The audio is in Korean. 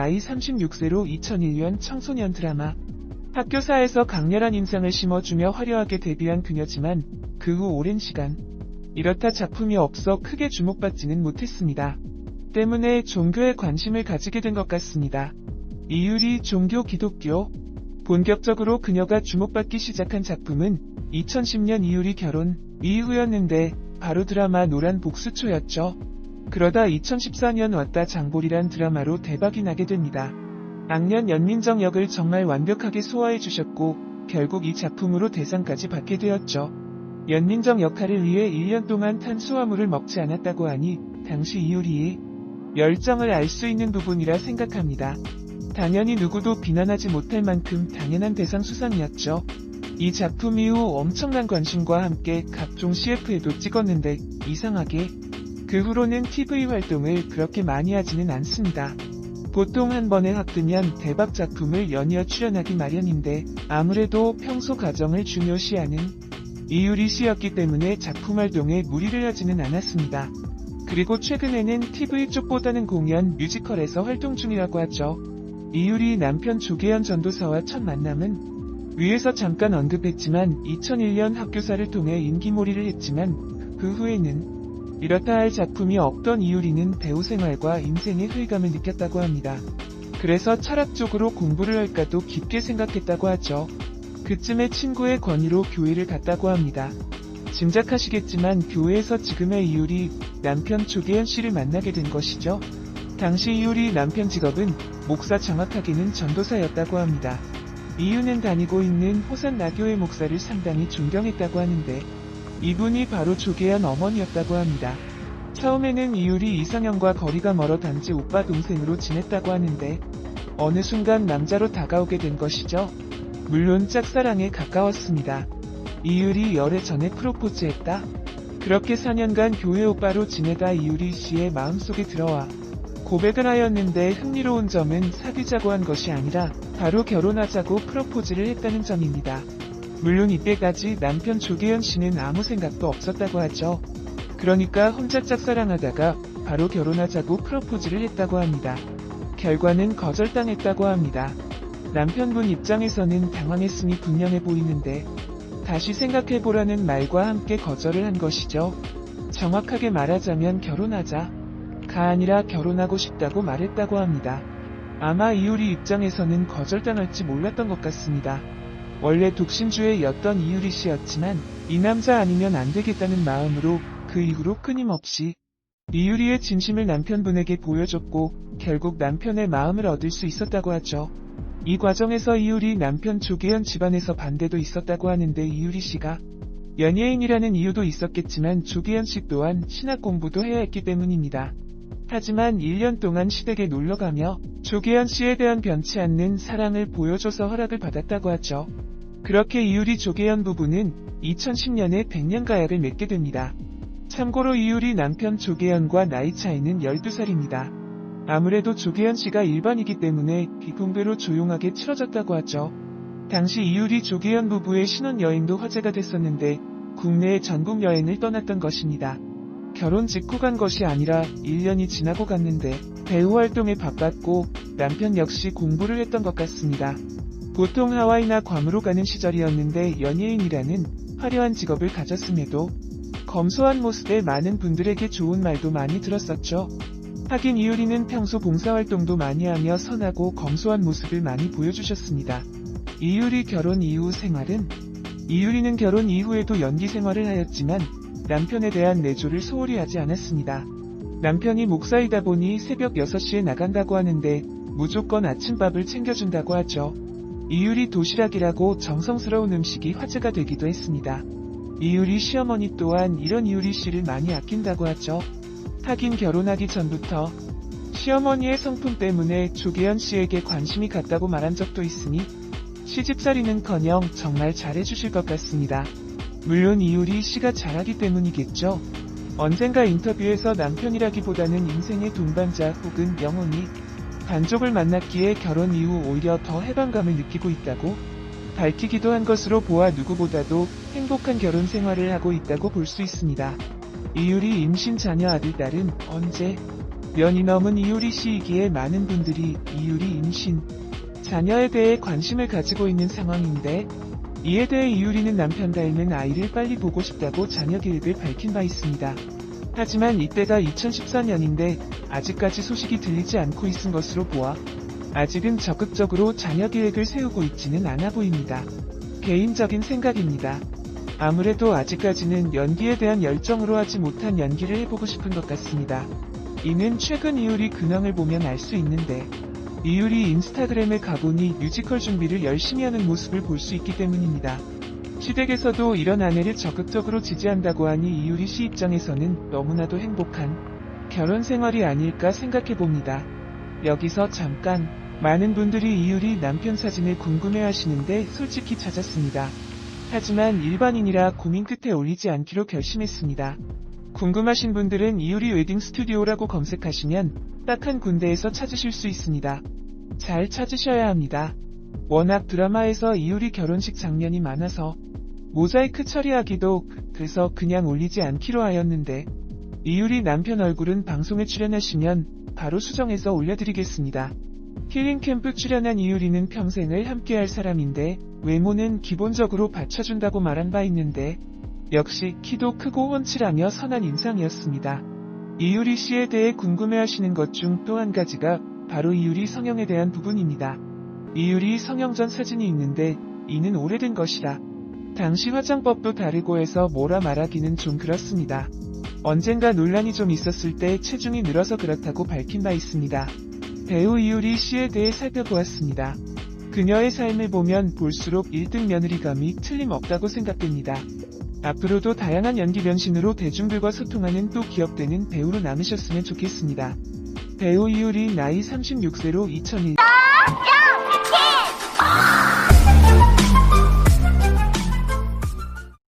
나이 36세로 2001년 청소년 드라마 학교사에서 강렬한 인상을 심어주며 화려하게 데뷔한 그녀지만 그 후 오랜 시간 이렇다 작품이 없어 크게 주목받지는 못했습니다. 때문에 종교에 관심을 가지게 된 것 같습니다. 이유리 종교 기독교. 본격적으로 그녀가 주목받기 시작한 작품은 2010년 이유리 결혼 이후였는데 바로 드라마 노란 복수초였죠. 그러다 2014년 왔다 장볼이란 드라마로 대박이 나게 됩니다. 악년 연민정 역을 정말 완벽하게 소화해 주셨고 결국 이 작품으로 대상까지 받게 되었죠. 연민정 역할을 위해 1년 동안 탄수화물을 먹지 않았다고 하니 당시 이유리의 열정을 알 수 있는 부분이라 생각합니다. 당연히 누구도 비난하지 못할 만큼 당연한 대상 수상이었죠. 이 작품 이후 엄청난 관심과 함께 각종 CF에도 찍었는데 이상하게 그 후로는 TV 활동을 그렇게 많이 하지는 않습니다. 보통 한 번에 확 뜨면 대박 작품을 연이어 출연하기 마련인데 아무래도 평소 가정을 중요시하는 이유리 씨였기 때문에 작품 활동에 무리를 하지는 않았습니다. 그리고 최근에는 TV 쪽보다는 공연, 뮤지컬에서 활동 중이라고 하죠. 이유리 남편 조계현 전도사와 첫 만남은 위에서 잠깐 언급했지만 2001년 학교사를 통해 인기몰이를 했지만 그 후에는 이렇다 할 작품이 없던 이유리는 배우 생활과 인생의 회의감을 느꼈다고 합니다. 그래서 철학 쪽으로 공부를 할까도 깊게 생각했다고 하죠. 그쯤에 친구의 권유로 교회를 갔다고 합니다. 짐작하시겠지만 교회에서 지금의 이유리 남편 조계현 씨를 만나게 된 것이죠. 당시 이유리 남편 직업은 목사, 정확하게는 전도사였다고 합니다. 이유는 다니고 있는 호산나교회 목사를 상당히 존경했다고 하는데 이분이 바로 조계현 어머니였다고 합니다. 처음에는 이유리 이상형과 거리가 멀어 단지 오빠 동생으로 지냈다고 하는데 어느 순간 남자로 다가오게 된 것이죠. 물론 짝사랑에 가까웠습니다. 이유리 열애 전에 프로포즈했다. 그렇게 4년간 교회 오빠로 지내다 이유리 씨의 마음속에 들어와 고백을 하였는데 흥미로운 점은 사귀자고 한 것이 아니라 바로 결혼하자고 프로포즈를 했다는 점입니다. 물론 이때까지 남편 조계현 씨는 아무 생각도 없었다고 하죠. 그러니까 혼자 짝사랑하다가 바로 결혼하자고 프로포즈를 했다고 합니다. 결과는 거절당했다고 합니다. 남편분 입장에서는 당황했음이 분명해 보이는데 다시 생각해보라는 말과 함께 거절을 한 것이죠. 정확하게 말하자면 결혼하자가 아니라 결혼하고 싶다고 말했다고 합니다. 아마 이유리 입장에서는 거절당할지 몰랐던 것 같습니다. 원래 독신주의였던 이유리 씨였지만 이 남자 아니면 안 되겠다는 마음으로 그 이후로 끊임없이 이유리의 진심을 남편분에게 보여줬고 결국 남편의 마음을 얻을 수 있었다고 하죠. 이 과정에서 이유리 남편 조계현 집안에서 반대도 있었다고 하는데 이유리 씨가 연예인이라는 이유도 있었겠지만 조계현 씨 또한 신학 공부도 해야 했기 때문입니다. 하지만 1년 동안 시댁에 놀러가며 조계현 씨에 대한 변치 않는 사랑을 보여줘서 허락을 받았다고 하죠. 그렇게 이유리 조계현 부부는 2010년에 100년 가약을 맺게 됩니다. 참고로 이유리 남편 조계현과 나이 차이는 12살입니다. 아무래도 조계현 씨가 일반이기 때문에 비공개로 조용하게 치러졌다고 하죠. 당시 이유리 조계현 부부의 신혼여행도 화제가 됐었는데 국내의 전국 여행을 떠났던 것입니다. 결혼 직후 간 것이 아니라 1년이 지나고 갔는데 배우 활동에 바빴고 남편 역시 공부를 했던 것 같습니다. 보통 하와이나 괌으로 가는 시절이었는데 연예인이라는 화려한 직업을 가졌음에도 검소한 모습에 많은 분들에게 좋은 말도 많이 들었었죠. 하긴 이유리는 평소 봉사활동도 많이 하며 선하고 검소한 모습을 많이 보여주셨습니다. 이유리 결혼 이후 생활은 이유리는 결혼 이후에도 연기 생활을 하였지만 남편에 대한 내조를 소홀히 하지 않았습니다. 남편이 목사이다 보니 새벽 6시에 나간다고 하는데 무조건 아침밥을 챙겨준다고 하죠. 이유리 도시락이라고 정성스러운 음식이 화제가 되기도 했습니다. 이유리 시어머니 또한 이런 이유리 씨를 많이 아낀다고 하죠. 하긴 결혼하기 전부터 시어머니의 성품 때문에 조계현 씨에게 관심이 갔다고 말한 적도 있으니 시집살이는커녕 정말 잘해주실 것 같습니다. 물론 이유리 씨가 잘하기 때문이겠죠. 언젠가 인터뷰에서 남편이라기보다는 인생의 동반자 혹은 영혼이 반쪽을 만났기에 결혼 이후 오히려 더 해방감을 느끼고 있다고 밝히기도 한 것으로 보아 누구보다도 행복한 결혼 생활을 하고 있다고 볼 수 있습니다. 이유리 임신 자녀 아들 딸은 언제 년이 넘은 이효리 씨이기에 많은 분들이 이효리 임신, 자녀에 대해 관심을 가지고 있는 상황인데, 이에 대해 이효리는 남편 닮은 아이를 빨리 보고 싶다고 자녀 계획을 밝힌 바 있습니다. 하지만 이때가 2014년인데 아직까지 소식이 들리지 않고 있은 것으로 보아 아직은 적극적으로 자녀 계획을 세우고 있지는 않아 보입니다. 개인적인 생각입니다. 아무래도 아직까지는 연기에 대한 열정으로 하지 못한 연기를 해보고 싶은 것 같습니다. 이는 최근 이효리 근황을 보면 알 수 있는데, 이효리 인스타그램에 가보니 뮤지컬 준비를 열심히 하는 모습을 볼 수 있기 때문입니다. 시댁에서도 이런 아내를 적극적으로 지지한다고 하니 이효리 씨 입장에서는 너무나도 행복한 결혼 생활이 아닐까 생각해봅니다. 여기서 잠깐, 많은 분들이 이효리 남편 사진을 궁금해하시는데 솔직히 찾았습니다. 하지만 일반인이라 고민 끝에 올리지 않기로 결심했습니다. 궁금하신 분들은 이효리 웨딩 스튜디오라고 검색하시면 딱 한 군데에서 찾으실 수 있습니다. 잘 찾으셔야 합니다. 워낙 드라마에서 이효리 결혼식 장면이 많아서 모자이크 처리하기도 그래서 그냥 올리지 않기로 하였는데, 이효리 남편 얼굴은 방송에 출연하시면 바로 수정해서 올려드리겠습니다. 힐링캠프 출연한 이효리는 평생을 함께할 사람인데 외모는 기본적으로 받쳐준다고 말한 바 있는데, 역시 키도 크고 훤칠하며 선한 인상이었습니다. 이효리 씨에 대해 궁금해하시는 것 중 또 한 가지가 바로 이효리 성형에 대한 부분입니다. 이효리 성형 전 사진이 있는데 이는 오래된 것이라 당시 화장법도 다르고 해서 뭐라 말하기는 좀 그렇습니다. 언젠가 논란이 좀 있었을 때 체중이 늘어서 그렇다고 밝힌 바 있습니다. 배우 이효리 씨에 대해 살펴보았습니다. 그녀의 삶을 보면 볼수록 1등 며느리감이 틀림없다고 생각됩니다. 앞으로도 다양한 연기 변신으로 대중들과 소통하는 또 기억되는 배우로 남으셨으면 좋겠습니다. 배우 이효리 나이 36세로 2001